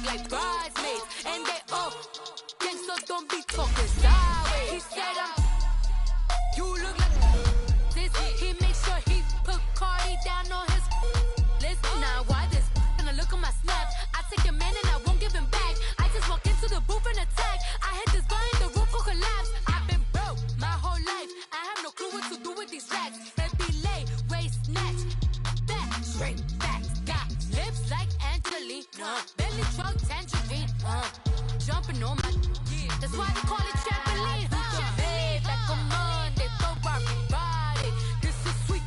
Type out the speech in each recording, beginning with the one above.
like bridesmaids. And they all think so, don't be talking sideways. He said you look like this. He makes sure he put Cardi down on his list. Now why this? Gonna look at my snap. I take your man and I won't give him back. I just walk into the booth and attack. I hit this button, the roof will collapse. I've been broke my whole life. I have no clue what to do with these racks. Baby lay, waist snatch, back, straight back. Got lips like Angelina, belly truck tangerine. Jumping on my, that's why they call it trampoline. Babe, like a Monday, Ferrari body. This is sweet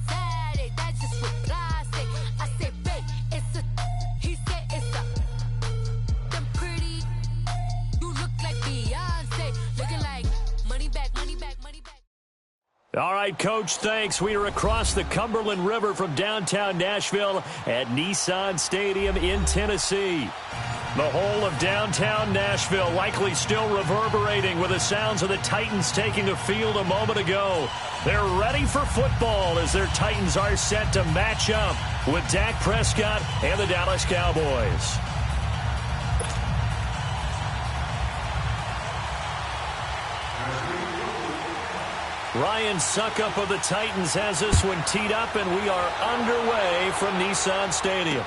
Saturday, that's just with plastic. I say, babe, it's a, he said it's a, them pretty, you look like Beyonce, looking like money back, money back, money back. All right, Coach, thanks. We are across the Cumberland River from downtown Nashville at Nissan Stadium in Tennessee. The whole of downtown Nashville likely still reverberating with the sounds of the Titans taking a field a moment ago. They're ready for football as their Titans are set to match up with Dak Prescott and the Dallas Cowboys. Ryan Suckup of the Titans has this one teed up, and we are underway from Nissan Stadium.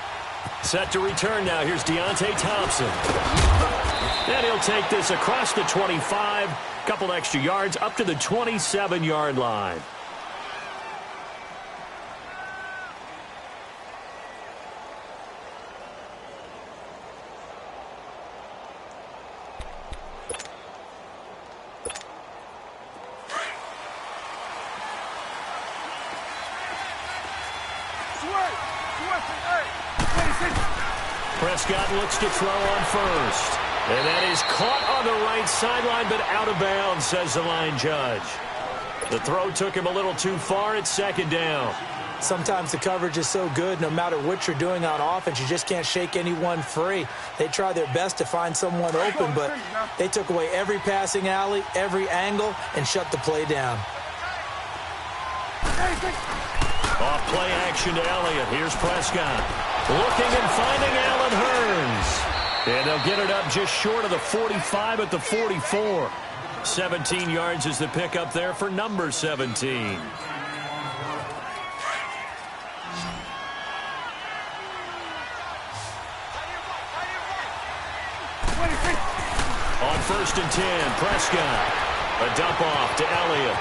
Set to return now. Here's Deontay Thompson. And he'll take this across the 25. Couple extra yards up to the 27-yard line. Prescott looks to throw on first. And that is caught on the right sideline, but out of bounds, says the line judge. The throw took him a little too far. It's second down. Sometimes the coverage is so good, no matter what you're doing on offense, you just can't shake anyone free. They try their best to find someone open, but they took away every passing alley, every angle, and shut the play down. Off play action to Elliott. Here's Prescott. Looking and finding Allen Hurns. And they'll get it up just short of the 45 at the 44. 17 yards is the pickup there for number 17. On 1st and 10, Prescott. A dump off to Elliott.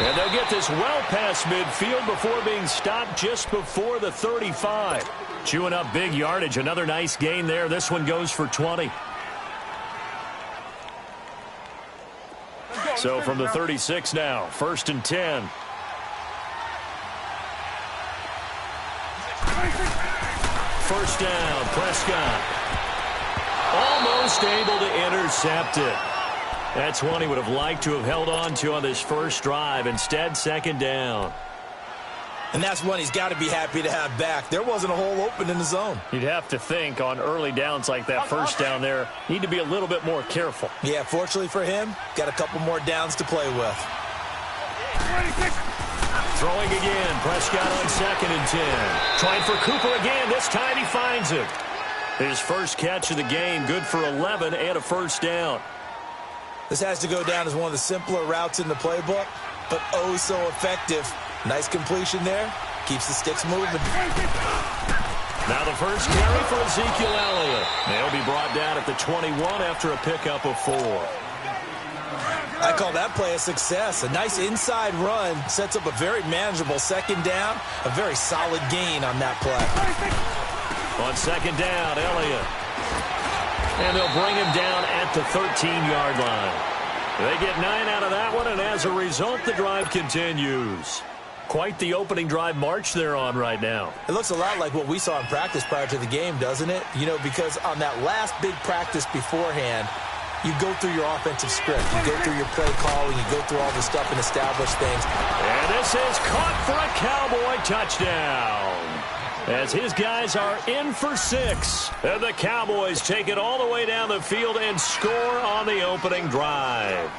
And they'll get this well past midfield before being stopped just before the 35. Chewing up big yardage. Another nice gain there. This one goes for 20. So from the 36 now, 1st and 10. First down, Prescott. Almost able to intercept it. That's one he would have liked to have held on to on this first drive. Instead, second down. And that's one he's got to be happy to have back. There wasn't a hole open in the zone. You'd have to think on early downs like that first down there, need to be a little bit more careful. Yeah, fortunately for him, got a couple more downs to play with. Throwing again, Prescott on 2nd and 10. Trying for Cooper again. This time he finds it. His first catch of the game, good for 11 and a first down. This has to go down as one of the simpler routes in the playbook, but oh so effective. Nice completion there. Keeps the sticks moving. Now the first carry for Ezekiel Elliott. They'll be brought down at the 21 after a pickup of 4. I call that play a success. A nice inside run sets up a very manageable second down. A very solid gain on that play. On second down, Elliott. And they'll bring him down at the 13-yard line. They get 9 out of that one, and as a result, the drive continues. Quite the opening drive march they're on right now. It looks a lot like what we saw in practice prior to the game, doesn't it? You know, because on that last big practice beforehand, you go through your offensive script. You go through your play calling. You go through all the stuff and establish things. And this is caught for a Cowboy touchdown. As his guys are in for 6. And the Cowboys take it all the way down the field and score on the opening drive.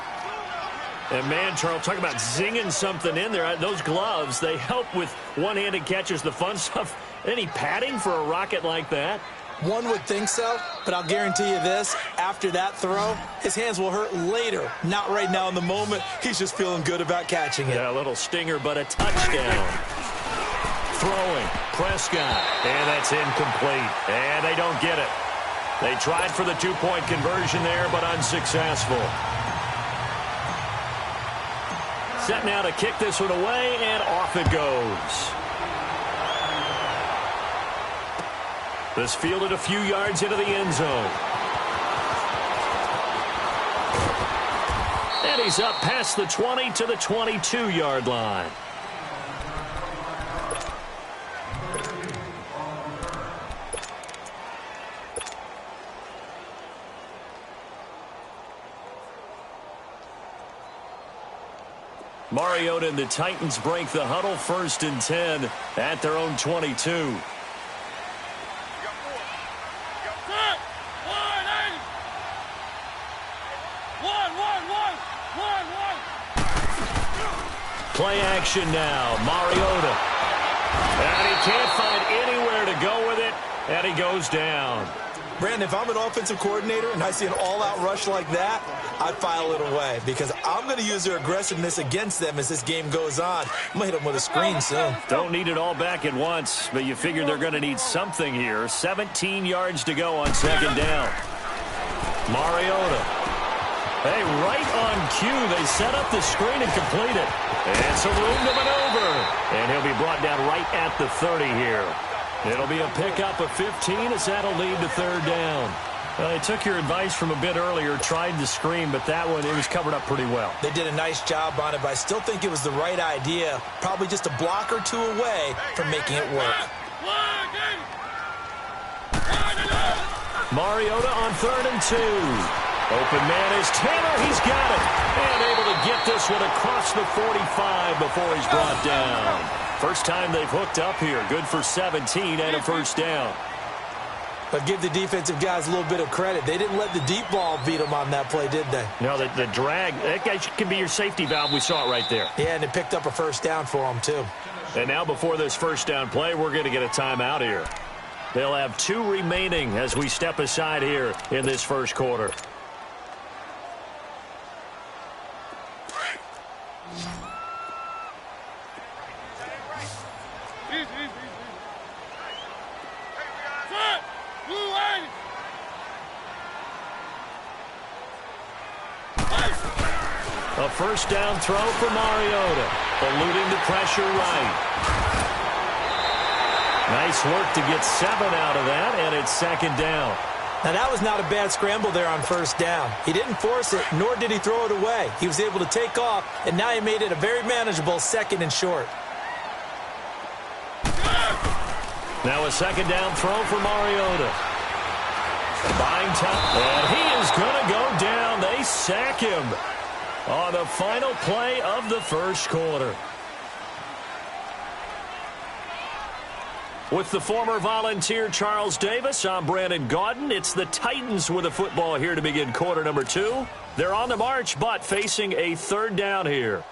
And, man, Charles, talk about zinging something in there. Those gloves, they help with one-handed catches, the fun stuff. Any padding for a rocket like that? One would think so, but I'll guarantee you this, after that throw, his hands will hurt later, not right now in the moment. He's just feeling good about catching it. Yeah, a little stinger, but a touchdown. Throwing, Prescott, and that's incomplete, and they don't get it. They tried for the two-point conversion there, but unsuccessful. Set now to kick this one away, and off it goes. This fielded a few yards into the end zone. And he's up past the 20 to the 22-yard line. Mariota and the Titans break the huddle, 1st and 10 at their own 22. Play action now, Mariota. And he can't find anywhere to go with it, and he goes down. Brandon, if I'm an offensive coordinator and I see an all-out rush like that, I'd file it away because I'm going to use their aggressiveness against them as this game goes on. I'm going to hit them with a screen soon. Don't need it all back at once, but you figure they're going to need something here. 17 yards to go on 2nd down. Mariota. Hey, right on cue, they set up the screen and complete it. And some room to maneuver. And he'll be brought down right at the 30 here. It'll be a pickup of 15 as that'll lead to 3rd down. Well, they took your advice from a bit earlier, tried the screen, but that one, it was covered up pretty well. They did a nice job on it, but I still think it was the right idea. Probably just a block or two away from making it work. Mariota on 3rd and 2. Open man is Tanner. He's got it. And able to get this one across the 45 before he's brought down. First time they've hooked up here. Good for 17 and a 1st down. But give the defensive guys a little bit of credit. They didn't let the deep ball beat them on that play, did they? No, the drag, that guy can be your safety valve. We saw it right there. Yeah, and it picked up a 1st down for them, too. And now before this 1st down play, we're going to get a timeout here. They'll have 2 remaining as we step aside here in this 1st quarter. A 1st down throw for Mariota, eluding the pressure right. Nice work to get 7 out of that, and it's 2nd down. Now, that was not a bad scramble there on 1st down. He didn't force it, nor did he throw it away. He was able to take off, and now he made it a very manageable 2nd and short. Now a 2nd down throw for Mariota. Buying time, and he is going to go down. They sack him on the final play of the 1st quarter. With the former Volunteer Charles Davis, I'm Brandon Gaudin. It's the Titans with the football here to begin quarter number 2. They're on the march, but facing a 3rd down here.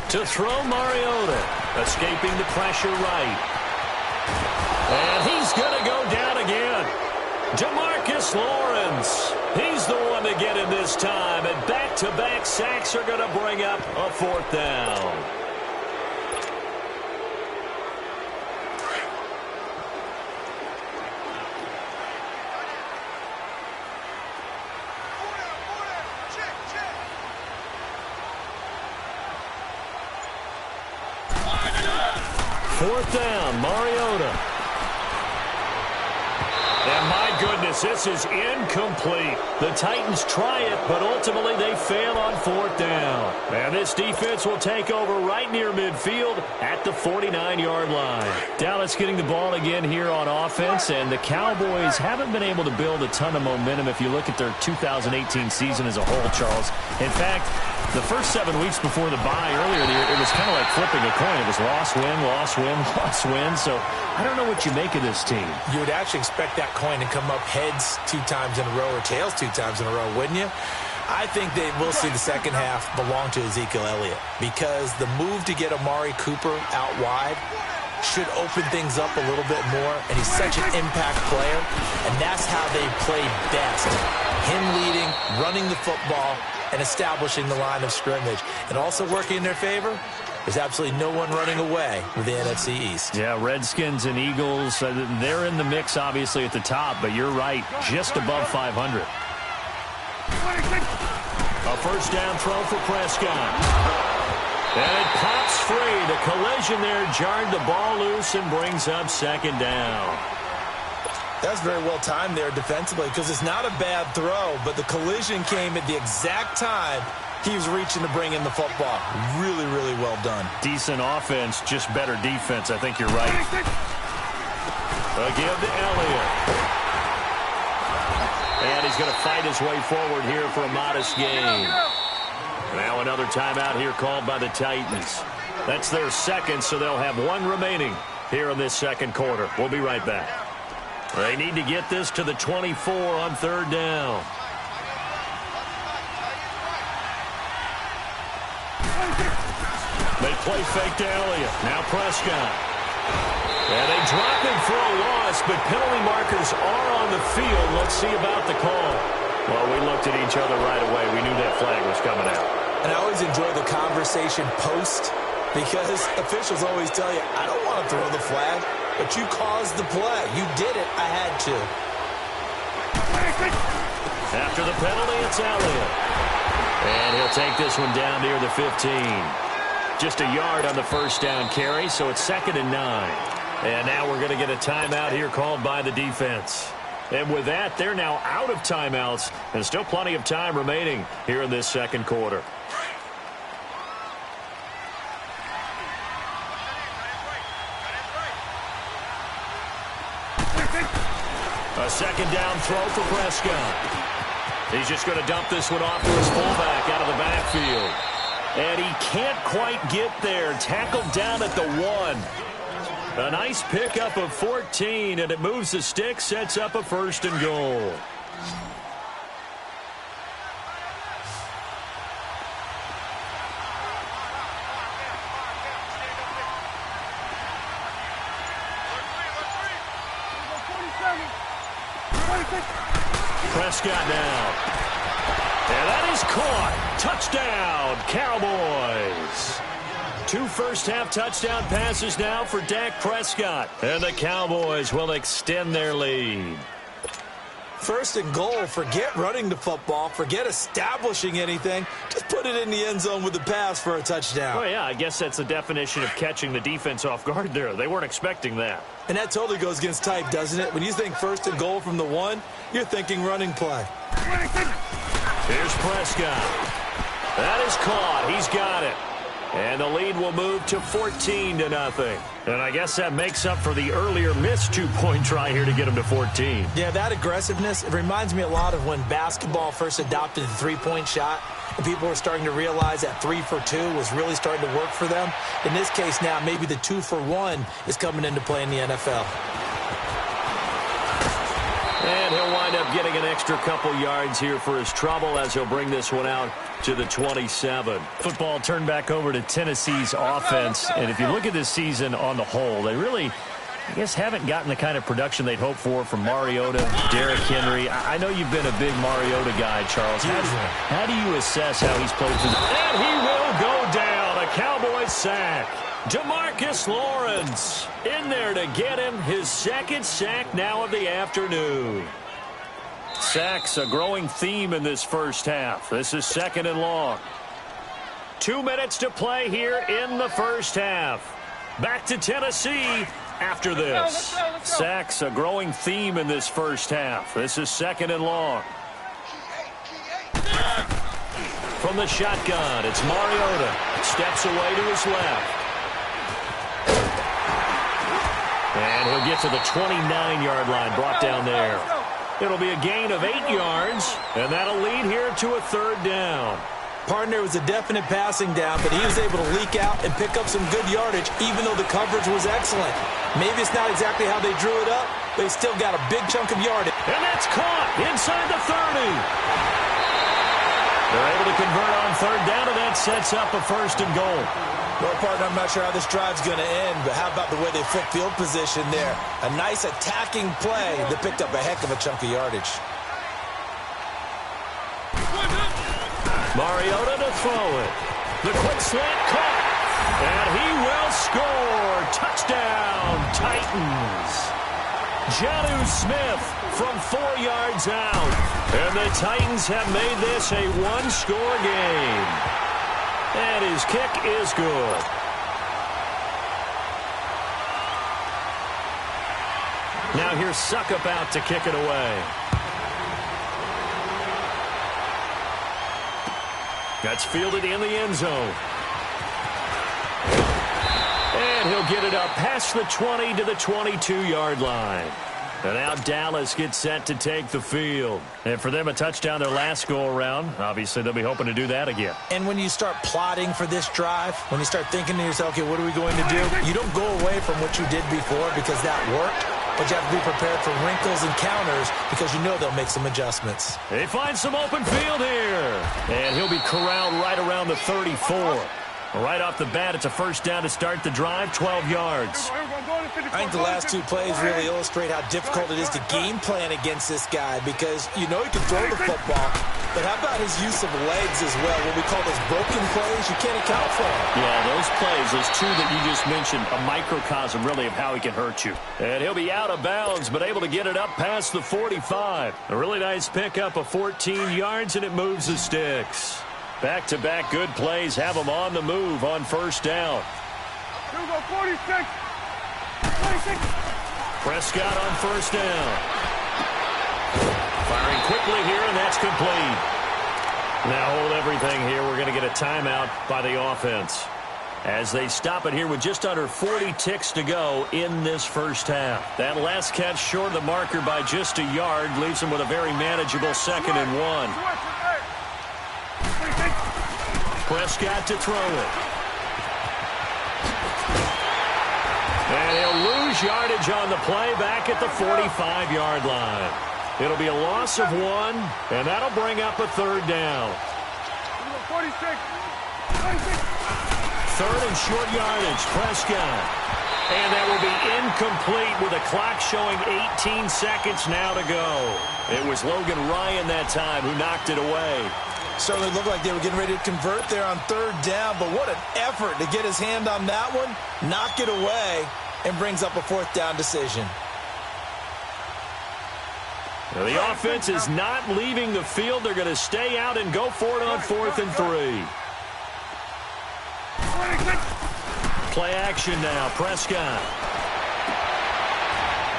To throw Mariota, escaping the pressure right. And he's going to go down again. DeMarcus Lawrence. He's the one to get in this time. And back-to-back sacks are going to bring up a 4th down. Fourth down, Mariota. And my goodness, this is incomplete. The Titans try it, but ultimately they fail on 4th down. And this defense will take over right near midfield at the 49-yard line. Dallas getting the ball again here on offense, and the Cowboys haven't been able to build a ton of momentum if you look at their 2018 season as a whole, Charles. In fact, The first 7 weeks before the bye earlier in the year, it was kind of like flipping a coin. It was loss, win, loss, win, loss, win. So I don't know what you make of this team. You would actually expect that coin to come up heads 2 times in a row or tails 2 times in a row, wouldn't you? I think they will see the second half belong to Ezekiel Elliott because the move to get Amari Cooper out wide should open things up a little bit more, and he's such an impact player, and that's how they play best. Him leading, running the football, and establishing the line of scrimmage. And also working in their favor, there's absolutely no one running away with the NFC East. Yeah, Redskins and Eagles, they're in the mix, obviously, at the top, but you're right, just above 500. A first down throw for Prescott. And it pops free. The collision there jarred the ball loose and brings up second down. That's very well timed there defensively because it's not a bad throw, but the collision came at the exact time he was reaching to bring in the football. Really, really well done. Decent offense, just better defense. I think you're right. A give to Elliott. And he's going to fight his way forward here for a modest gain. Now another timeout here called by the Titans. That's their second, so they'll have 1 remaining here in this second quarter. We'll be right back. They need to get this to the 24 on third down. They play fake to Elliott. Now Prescott. And they drop him for a loss, but penalty markers are on the field. Let's see about the call. Well, we looked at each other right away. We knew that flag was coming out. And I always enjoy the conversation post because officials always tell you, I don't want to throw the flag, but you caused the play. You did it. I had to. After the penalty, it's Elliott. And he'll take this one down near the 15. Just a yard on the first down carry, so it's 2nd and 9. And now we're going to get a timeout here called by the defense. And with that, they're now out of timeouts, and still plenty of time remaining here in this second quarter. A second down throw for Prescott. He's just going to dump this one off to his fullback out of the backfield. And he can't quite get there. Tackled down at the 1. A nice pickup of 14, and it moves the stick, sets up a 1st and goal. Prescott now. And that is caught. Touchdown, Cowboys. 2 first-half touchdown passes now for Dak Prescott. And the Cowboys will extend their lead. 1st and goal. Forget running the football. Forget establishing anything. Just put it in the end zone with the pass for a touchdown. Oh, yeah, I guess that's the definition of catching the defense off guard there. They weren't expecting that. And that totally goes against type, doesn't it? When you think 1st and goal from the 1, you're thinking running play. Here's Prescott. That is caught. He's got it. And the lead will move to 14-0. And I guess that makes up for the earlier missed 2-point try here to get him to 14. Yeah, that aggressiveness, it reminds me a lot of when basketball first adopted the 3-point shot. And people were starting to realize that 3 for 2 was really starting to work for them. In this case now, maybe the 2 for 1 is coming into play in the NFL. And he'll wind up getting an extra couple yards here for his trouble as he'll bring this one out to the 27. Football turned back over to Tennessee's offense. And if you look at this season on the whole, they really, I guess, haven't gotten the kind of production they'd hoped for from Mariota, Derrick Henry. I know you've been a big Mariota guy, Charles. How do you assess how he's played through? And he will go down. A Cowboys sack. DeMarcus Lawrence in there to get him his 2nd sack now of the afternoon. Sacks a growing theme in this first half. This is 2nd and long. 2 minutes to play here in the first half. Back to Tennessee after this. Sacks a growing theme in this first half. This is 2nd and long. From the shotgun, it's Mariota. Steps away to his left. And he'll get to the 29-yard line, brought down there. It'll be a gain of 8 yards, and that'll lead here to a 3rd down. Partner was a definite passing down, but he was able to leak out and pick up some good yardage, even though the coverage was excellent. Maybe it's not exactly how they drew it up, but he still got a big chunk of yardage. And that's caught inside the 30. They're able to convert on third down, and that sets up a 1st and goal. Well, partner, I'm not sure how this drive's going to end, but how about the way they flipped field position there? A nice attacking play that picked up a heck of a chunk of yardage. Mariota to throw it. The quick slant caught. And he will score. Touchdown, Titans. Jonnu Smith from 4 yards out. And the Titans have made this a one-score game. And his kick is good. Now here's Suckup out to kick it away. That's fielded in the end zone. And he'll get it up past the 20 to the 22-yard line. And now Dallas gets set to take the field. And for them, a touchdown their last go-around. Obviously, they'll be hoping to do that again. And when you start plotting for this drive, when you start thinking to yourself, okay, what are we going to do? You don't go away from what you did before because that worked. But you have to be prepared for wrinkles and counters because you know they'll make some adjustments. They find some open field here. And he'll be corralled right around the 34. Right off the bat, it's a 1st down to start the drive, 12 yards. I think the last 2 plays really illustrate how difficult it is to game plan against this guy because you know he can throw the football, but how about his use of legs as well? What we call those broken plays, you can't account for them. Yeah, those plays, those 2 that you just mentioned, a microcosm really of how he can hurt you. And he'll be out of bounds, but able to get it up past the 45. A really nice pickup of 14 yards, and it moves the sticks. Back-to-back good plays have them on the move on 1st down. 46. Prescott on 1st down. Firing quickly here, and that's complete. Now hold everything here. We're going to get a timeout by the offense as they stop it here with just under 40 ticks to go in this 1st half. That last catch short of the marker by just a yard leaves them with a very manageable 2nd and 1. Prescott to throw it. And he'll lose yardage on the play back at the 45-yard line. It'll be a loss of 1, and that'll bring up a 3rd down. 46. 3rd and short yardage, Prescott. And that will be incomplete with a clock showing 18 seconds now to go. It was Logan Ryan that time who knocked it away. Certainly looked like they were getting ready to convert there on 3rd down, but what an effort to get his hand on that one, knock it away, and brings up a 4th down decision. Now the offense is not leaving the field. They're going to stay out and go for it on 4th and 3. Play action now, Prescott.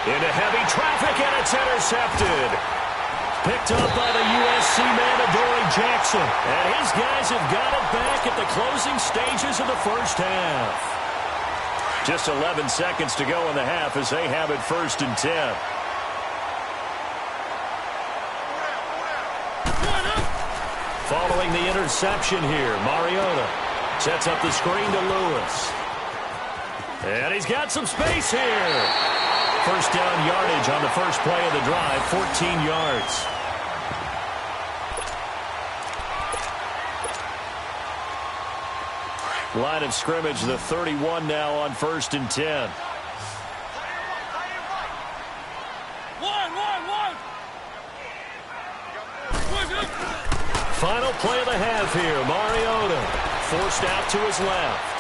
Into heavy traffic, and it's intercepted. Picked up by the USC man, Adoree Jackson. And his guys have got it back at the closing stages of the 1st half. Just 11 seconds to go in the half as they have it 1st and 10. Following the interception here, Mariota sets up the screen to Lewis. And he's got some space here. 1st down yardage on the first play of the drive, 14 yards. Line of scrimmage, the 31 now on 1st and 10. Final play of the half here. Mariota forced out to his left.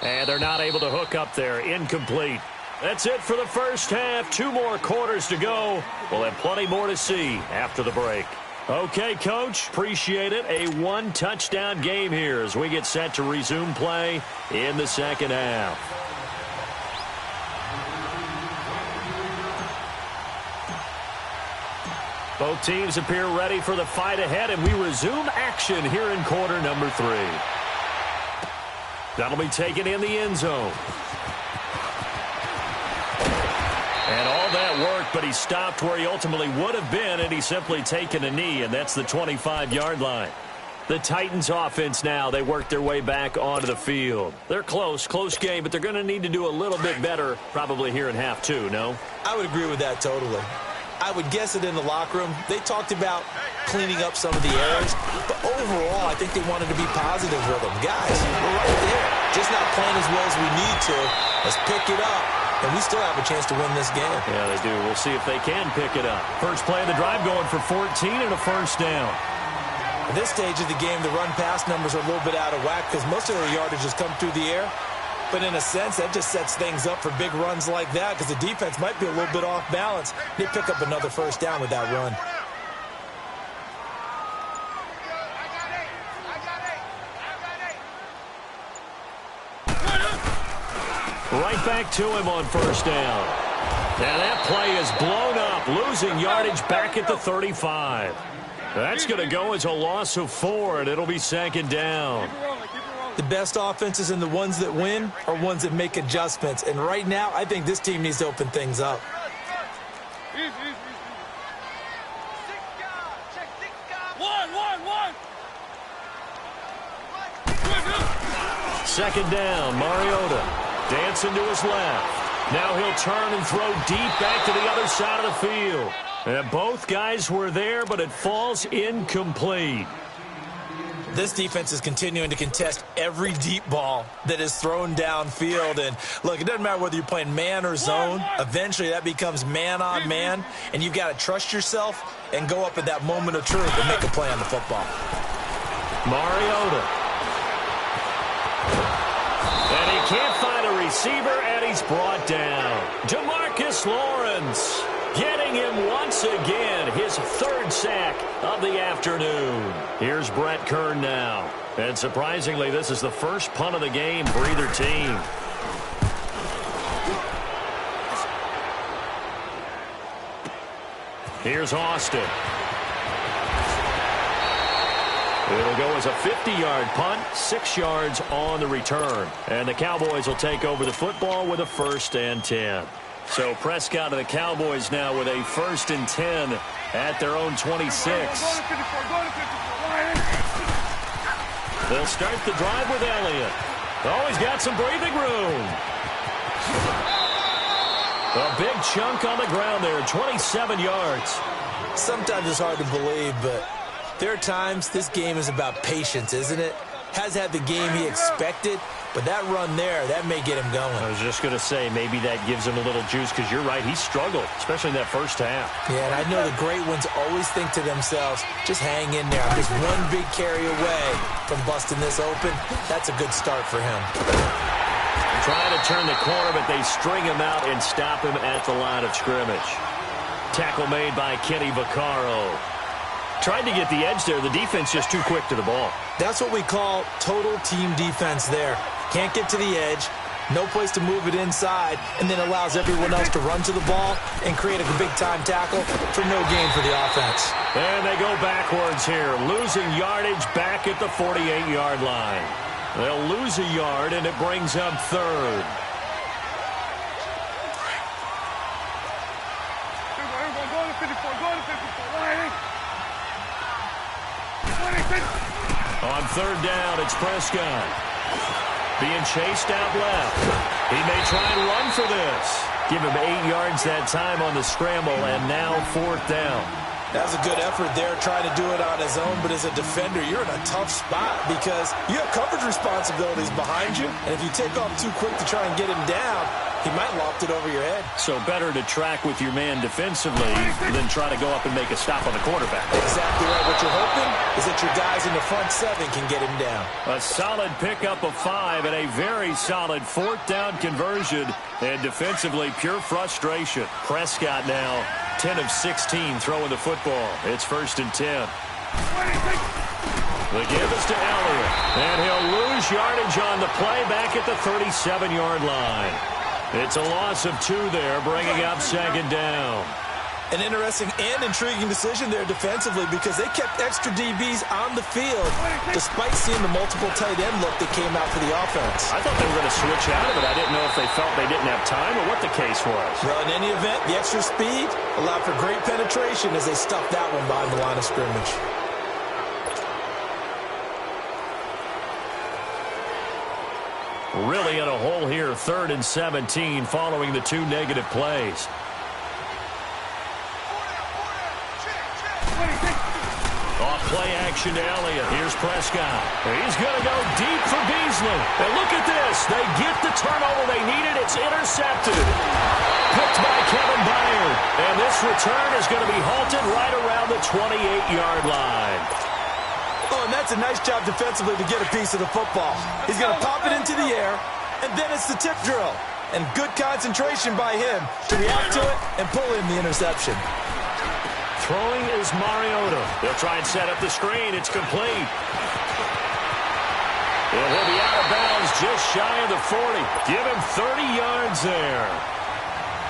And they're not able to hook up there. Incomplete. That's it for the 1st half. 2 more quarters to go. We'll have plenty more to see after the break. Okay, Coach, appreciate it. A 1-touchdown game here as we get set to resume play in the 2nd half. Both teams appear ready for the fight ahead, and we resume action here in quarter number 3. That'll be taken in the end zone. And all that worked, but he stopped where he ultimately would have been, and he's simply taken a knee, and that's the 25-yard line. The Titans offense now, they work their way back onto the field. They're close game, but they're going to need to do a little bit better probably here in half two, no? I would agree with that totally. I would guess that in the locker room, they talked about cleaning up some of the errors, but overall, I think they wanted to be positive with them. Guys, we're right there, just not playing as well as we need to. Let's pick it up, and we still have a chance to win this game. Yeah, they do. We'll see if they can pick it up. First play of the drive going for 14 and a first down. At this stage of the game, the run-pass numbers are a little bit out of whack because most of their yardage has come through the air. But in a sense, that just sets things up for big runs like that because the defense might be a little bit off balance. They pick up another first down with that run. Right back to him on first down. And that play is blown up, losing yardage back at the 35. That's going to go as a loss of 4, and it'll be second down. The best offenses and the ones that win are ones that make adjustments. And right now, I think this team needs to open things up. Second down, Mariota dancing to his left. Now he'll turn and throw deep back to the other side of the field. And both guys were there, but it falls incomplete. This defense is continuing to contest every deep ball that is thrown downfield. And, look, it doesn't matter whether you're playing man or zone. Eventually, that becomes man-on-man, and you've got to trust yourself and go up at that moment of truth and make a play on the football. Mariota. And he can't find a receiver, and he's brought down. DeMarcus Lawrence getting him once again, his third sack of the afternoon. Here's Brett Kern now. And surprisingly, this is the first punt of the game for either team. Here's Austin. It'll go as a 50-yard punt, 6 yards on the return. And the Cowboys will take over the football with a 1st and 10. So Prescott and the Cowboys now with a 1st and 10 at their own 26. They'll start the drive with Elliott. Oh, he's got some breathing room. A big chunk on the ground there, 27 yards. Sometimes it's hard to believe, but there are times this game is about patience, isn't it? Has had the game he expected, but that run there, that may get him going. I was just going to say, maybe that gives him a little juice, because you're right, he struggled, especially in that first half. Yeah, and I know the great ones always think to themselves, just hang in there. I'm just one big carry away from busting this open. That's a good start for him. Trying to turn the corner, but they string him out and stop him at the line of scrimmage. Tackle made by Kenny Vaccaro. Tried to get the edge there. The defense just too quick to the ball. That's what we call total team defense there. Can't get to the edge, no place to move it inside, and then allows everyone else to run to the ball and create a big-time tackle for no gain for the offense. And they go backwards here, losing yardage back at the 48-yard line. They'll lose a yard, and it brings up 3rd. On 3rd down, it's Prescott. Being chased out left. He may try and run for this. Give him 8 yards that time on the scramble, and now 4th down. That was a good effort there, trying to do it on his own, but as a defender, you're in a tough spot because you have coverage responsibilities behind you, and if you take off too quick to try and get him down, he might loft it over your head. So better to track with your man defensively than try to go up and make a stop on the quarterback. Exactly right. What you're hoping is that your guys in the front 7 can get him down. A solid pickup of 5 and a very solid 4th down conversion, and defensively pure frustration. Prescott now 10 of 16 throwing the football. It's 1st and 10. The give is to Elliott, and he'll lose yardage on the play back at the 37-yard line. It's a loss of 2 there, bringing up 2nd down. An interesting and intriguing decision there defensively because they kept extra DBs on the field despite seeing the multiple tight end look that came out for the offense. I thought they were going to switch out of it. I didn't know if they felt they didn't have time or what the case was. Well, in any event, the extra speed allowed for great penetration as they stuffed that one behind the line of scrimmage. Really in a hole here, 3rd and 17 following the 2 negative plays. Off play action to Elliott. Here's Prescott. He's going to go deep for Beasley. And look at this. They get the turnover they needed. It's intercepted. Picked by Kevin Byard. And this return is going to be halted right around the 28-yard line. Oh, and that's a nice job defensively to get a piece of the football. He's going to pop it into the air, and then it's the tip drill. And good concentration by him to react to it and pull in the interception. Throwing is Mariota. They'll try and set up the screen. It's complete. And he'll be out of bounds just shy of the 40. Give him 30 yards there.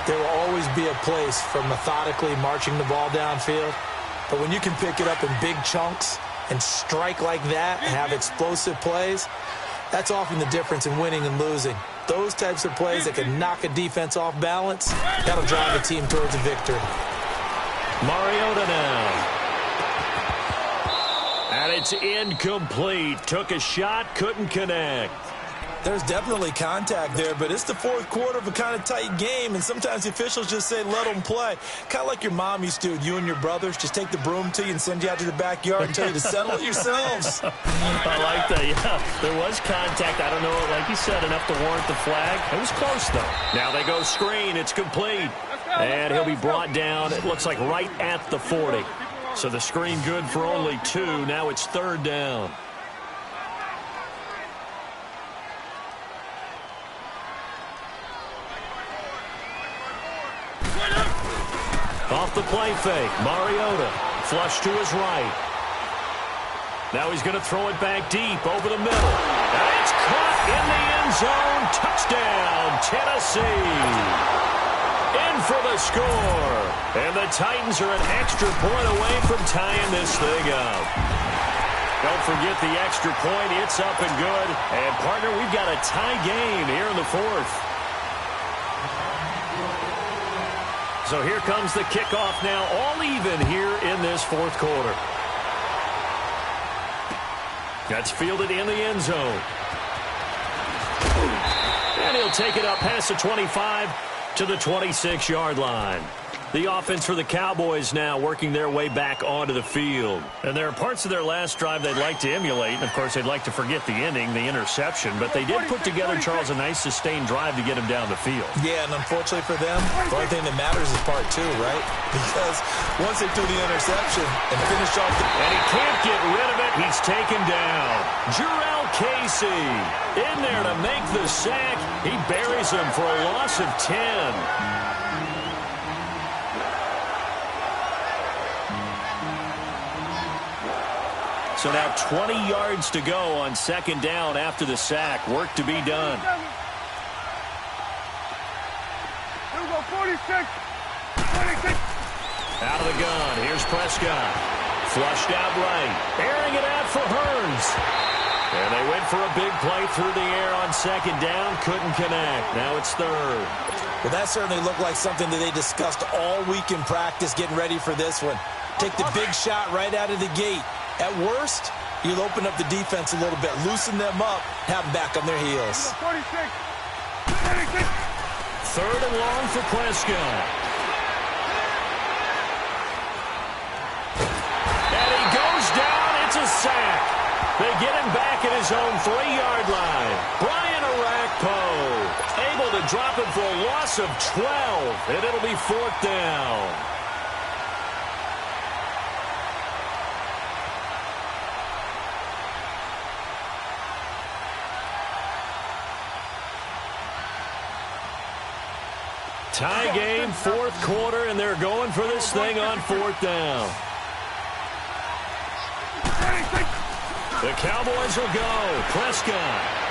There will always be a place for methodically marching the ball downfield. But when you can pick it up in big chunks and strike like that and have explosive plays, that's often the difference in winning and losing. Those types of plays that can knock a defense off balance, that'll drive a team towards a victory. Mariota now. And it's incomplete. Took a shot, couldn't connect. There's definitely contact there, but it's the 4th quarter of a kind of tight game, and sometimes the officials just say, let them play. Kind of like your mom used to, you and your brothers, just take the broom to you and send you out to the backyard and tell you to settle it yourselves. I like that, yeah. There was contact. I don't know, like you said, enough to warrant the flag. It was close, though. Now they go screen. It's complete. And he'll be brought down, it looks like right at the 40. So the screen good for only 2. Now it's 3rd down. Off the play fake, Mariota. Flush to his right. Now he's going to throw it back deep over the middle. And it's caught in the end zone. Touchdown, Tennessee. In for the score. And the Titans are an extra point away from tying this thing up. Don't forget the extra point. It's up and good. And, partner, we've got a tie game here in the 4th. So here comes the kickoff now, all even here in this 4th quarter. That's fielded in the end zone. And he'll take it up past the 25 to the 26-yard line. The offense for the Cowboys now working their way back onto the field. And there are parts of their last drive they'd like to emulate. And, of course, they'd like to forget the ending, the interception. But they did put together, Charles, a nice sustained drive to get him down the field. Yeah, and unfortunately for them, the only thing that matters is part 2, right? Because once they do the interception and finish off the... And he can't get rid of it. He's taken down. Jarrell Casey in there to make the sack. He buries him for a loss of 10. So now 20 yards to go on 2nd down after the sack. Work to be done. 46. Out of the gun. Here's Prescott. Flushed out right. Airing it out for Hearns. And they went for a big play through the air on 2nd down. Couldn't connect. Now it's 3rd. Well, that certainly looked like something that they discussed all week in practice getting ready for this one. Take the big shot right out of the gate. At worst, you'll open up the defense a little bit, loosen them up, have them back on their heels. 46. 3rd and long for Prescott. And he goes down. It's a sack. They get him back at his own 3-yard line. Brian Orakpo able to drop him for a loss of 12, and it'll be 4th down. Tie game, 4th quarter, and they're going for this thing on 4th down. The Cowboys will go. Prescott.